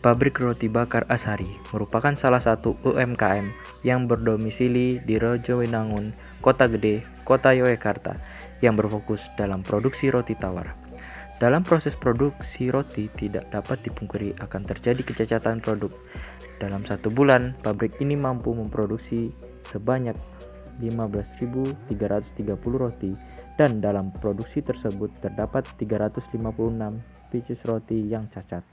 Pabrik Roti Bakar Ashari merupakan salah satu UMKM yang berdomisili di Rojowinangun, Kota Gede, Kota Yogyakarta, yang berfokus dalam produksi roti tawar. Dalam proses produksi roti tidak dapat dipungkiri akan terjadi kecacatan produk. Dalam 1 bulan, pabrik ini mampu memproduksi sebanyak 15.330 roti, dan dalam produksi tersebut terdapat 356 pieces roti yang cacat.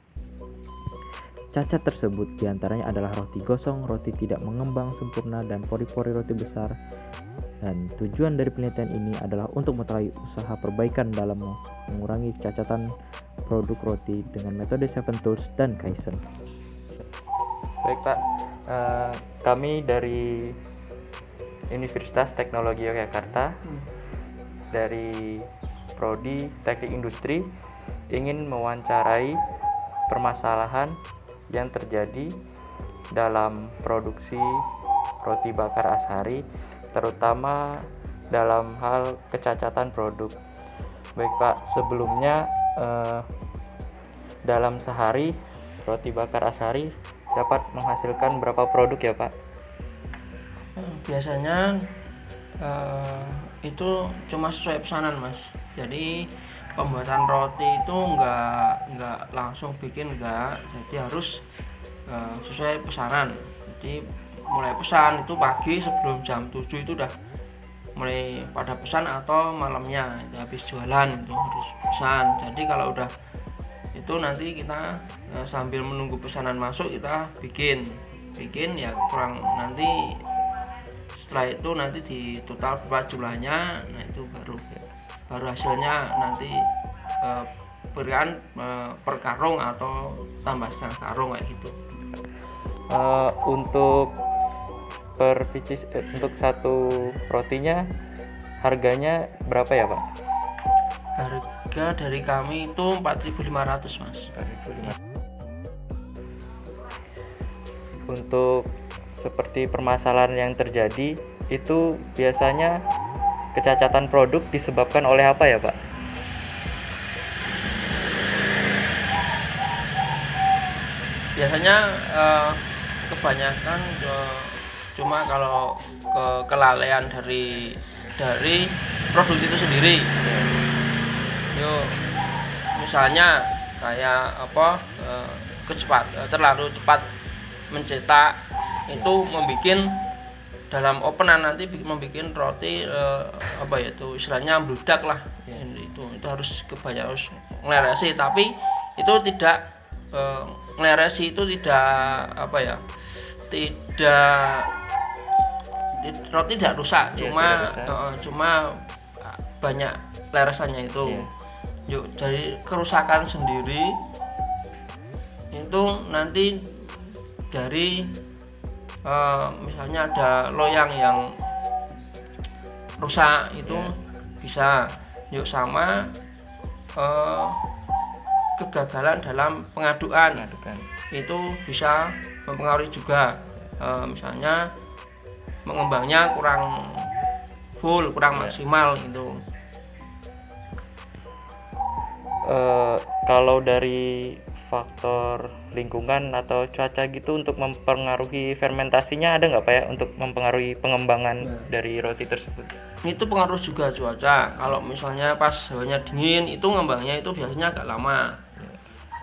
Cacat tersebut diantaranya adalah roti gosong, roti tidak mengembang sempurna, dan pori-pori roti besar. Dan tujuan dari penelitian ini adalah untuk mengetahui usaha perbaikan dalam mengurangi kecacatan produk roti dengan metode 7 Tools dan Kaizen. Baik Pak, kami dari Universitas Teknologi Yogyakarta dari Prodi Teknik Industri ingin mewawancarai permasalahan yang terjadi dalam produksi roti bakar Ashari, terutama dalam hal kecacatan produk. Baik Pak, sebelumnya dalam sehari roti bakar Ashari dapat menghasilkan berapa produk ya Pak? Biasanya itu cuma sesuai pesanan Mas. Jadi pembuatan roti itu nggak langsung bikin, jadi harus sesuai pesanan. Jadi mulai pesan itu pagi sebelum jam 7 itu udah mulai pada pesan, atau malamnya itu habis jualan itu harus pesan. Jadi kalau udah itu nanti kita sambil menunggu pesanan masuk kita bikin ya, kurang nanti setelah itu nanti di total berapa jumlahnya, nah itu baru hasilnya nanti berikan per karung atau tambah setengah karung kayak gitu. Untuk per pieces, untuk satu rotinya harganya berapa ya Pak? Harga dari kami itu 4.500 Mas. 4.500. Untuk seperti permasalahan yang terjadi itu biasanya kecacatan produk disebabkan oleh apa ya Pak? Biasanya kebanyakan cuma kalau kelalaian dari produk itu sendiri. Yuk, misalnya kayak terlalu cepat mencetak itu membuat dalam openan nanti membuat roti itu istilahnya bludak lah. Itu harus kebanyakan harus ngeleresi, tapi itu tidak ngeleresi itu roti tidak rusak, cuma banyak leresannya itu. Yuk, dari kerusakan sendiri itu nanti dari misalnya ada loyang yang rusak itu bisa sama kegagalan dalam pengaduan itu bisa mempengaruhi juga. Misalnya mengembangnya kurang full, kurang maksimal itu. Kalau dari faktor lingkungan atau cuaca gitu untuk mempengaruhi fermentasinya ada nggak Pak ya, untuk mempengaruhi pengembangan dari roti tersebut? Itu pengaruh juga cuaca. Kalau misalnya pas hawanya dingin itu ngembangnya itu biasanya agak lama.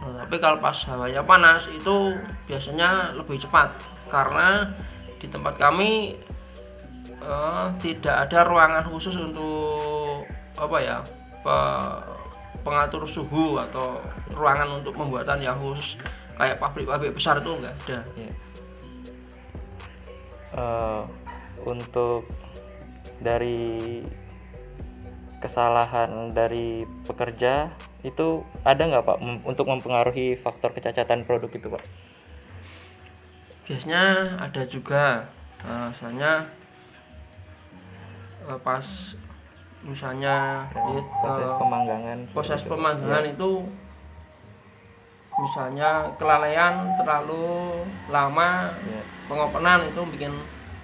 Tapi kalau pas hawanya panas itu biasanya lebih cepat, karena di tempat kami tidak ada ruangan khusus untuk pengatur suhu atau ruangan untuk pembuatan yang khusus kayak pabrik-pabrik besar itu enggak ada. Untuk dari kesalahan dari pekerja itu ada nggak Pak untuk mempengaruhi faktor kecacatan produk itu Pak? Biasanya ada juga, misalnya pas misalnya proses pemanggangan itu misalnya kelalaian terlalu lama, pengopenan itu bikin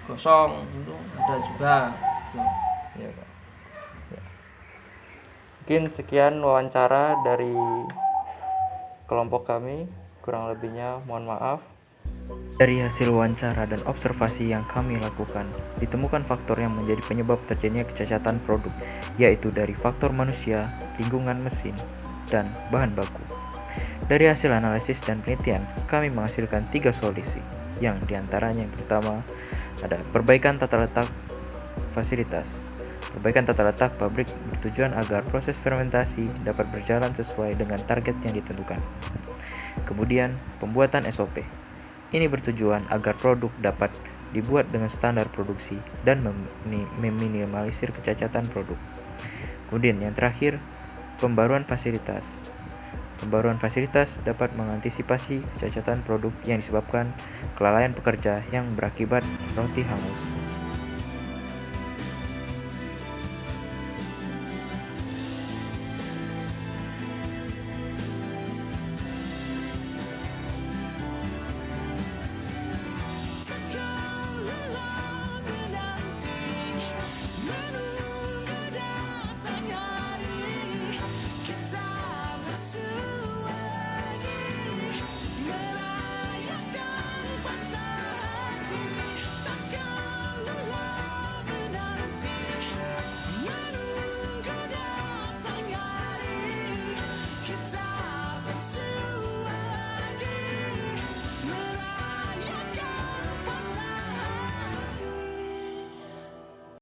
gosong, itu ada juga. Pak. Mungkin sekian wawancara dari kelompok kami. Kurang lebihnya mohon maaf. Dari hasil wawancara dan observasi yang kami lakukan, ditemukan faktor yang menjadi penyebab terjadinya kecacatan produk, yaitu dari faktor manusia, lingkungan mesin, dan bahan baku. Dari hasil analisis dan penelitian, kami menghasilkan 3 solusi, yang diantaranya yang pertama ada perbaikan tata letak fasilitas. Perbaikan tata letak pabrik bertujuan agar proses fermentasi dapat berjalan sesuai dengan target yang ditentukan. Kemudian, pembuatan SOP. Ini bertujuan agar produk dapat dibuat dengan standar produksi dan meminimalisir kecacatan produk. Kemudian yang terakhir, pembaruan fasilitas. Pembaruan fasilitas dapat mengantisipasi kecacatan produk yang disebabkan kelalaian pekerja yang berakibat roti hangus.